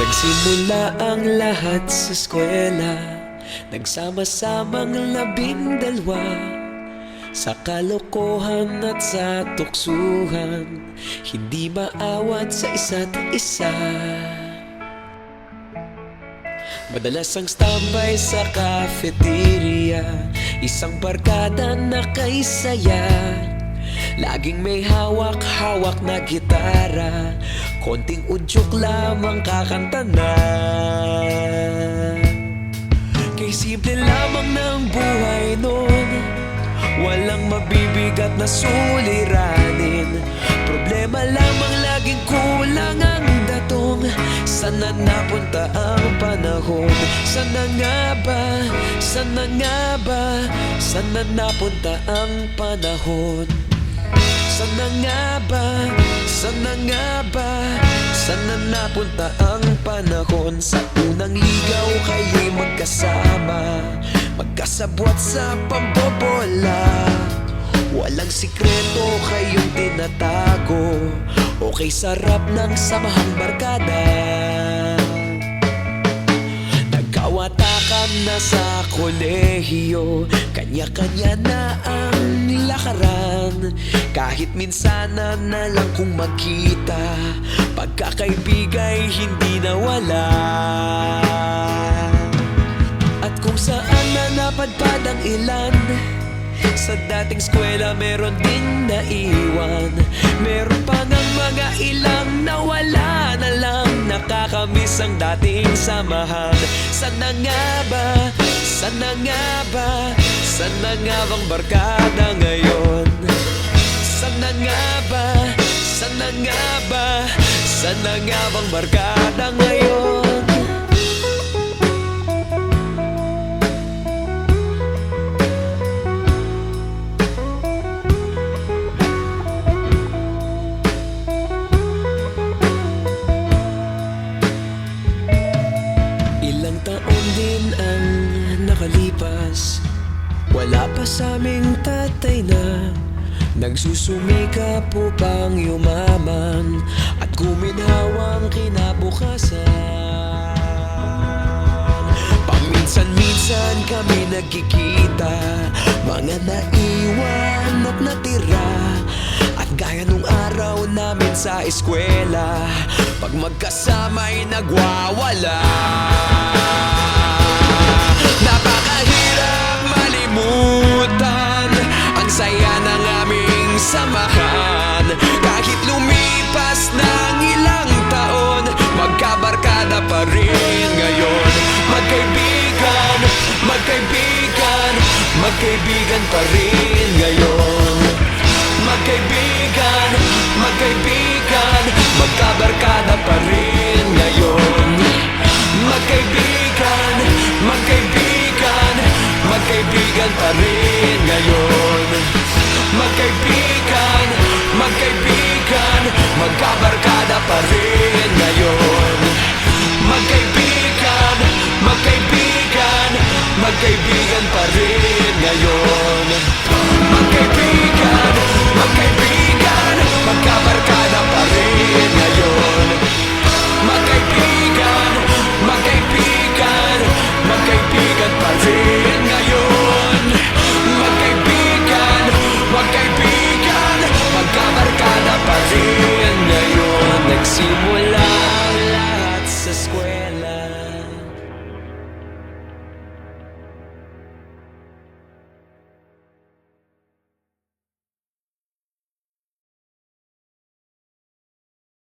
Nagsimula ang lahat sa eskwela, nagsama-samang 12 sa kalokohan at sa tuksuhan, hindi maawat sa isa't isa. Madalas ang standby sa cafeteria, isang barkada na kay saya. Laging may hawak-hawak na gitara, konting udyok lamang kakanta na. Kay simple lamang ng buhay nun, walang mabibigat na suliranin. Problema lamang laging kulang ang datong. Sana napunta ang panahon? Sana nga ba? Sana nga ba? Sana napunta ang panahon? Sana nga ba? Sana nga ba? Sana napunta ang panahon? Sa unang ligaw kayo'y magkasama, magkasabwat sa pambobola. Walang sikreto kayong tinatago, okay sarap ng samahang barkada. Nagkawatakan na sa kolehiyo, kanya-kanya na ang lakaran. Kahit minsan na lang kung magkita, pagkakaibigay hindi nawala. At kung saan na napadpad ang ilan, sa dating eskwela meron din naiwan. Meron pa ngang mga ilang nawala na lang, nakakamiss ang dating samahan. Sana nga ba? Sana nga ba? Sana nga bang barkada ngayon? Sana nga ba? Sana nga ba? Sana nga bang barkada ngayon? Ilang taon din ang nakalipas, wala pa sa aming tatay na nagsusumikap upang yumaman at guminhawang kinabukasan. Paminsan-minsan kami nagkikita, mga naiwan at natira. At gaya nung araw namin sa eskwela, pag magkasama'y nagwawala. Napakahirap malimutan ang saya ng aming samahan. Kahit lumipas ng ilang taon, magkabarkada pa rin ngayon. Magkaibigan, magkaibigan, magkaibigan pa rin ngayon. Magkaibigan, magkaibigan, magkabarkada pa rin ngayon. Magkaibigan, magkaibigan, magkaibigan pa rin ngayon. Magkaibigan, magkaibigan, magkabarkada pa rin ngayon. Magkaibigan, magkaibigan, magkaibigan pa rin ngayon. Magkaibigan, magkaibigan, magkabarkada pa rin ngayon. Magkaibigan, magkaibigan, magkaibigan pa rin ngayon. Magkaibigan, magkaibigan, magkabarkada pa rin ngayon. Nagsimula ang lahat sa eskwela,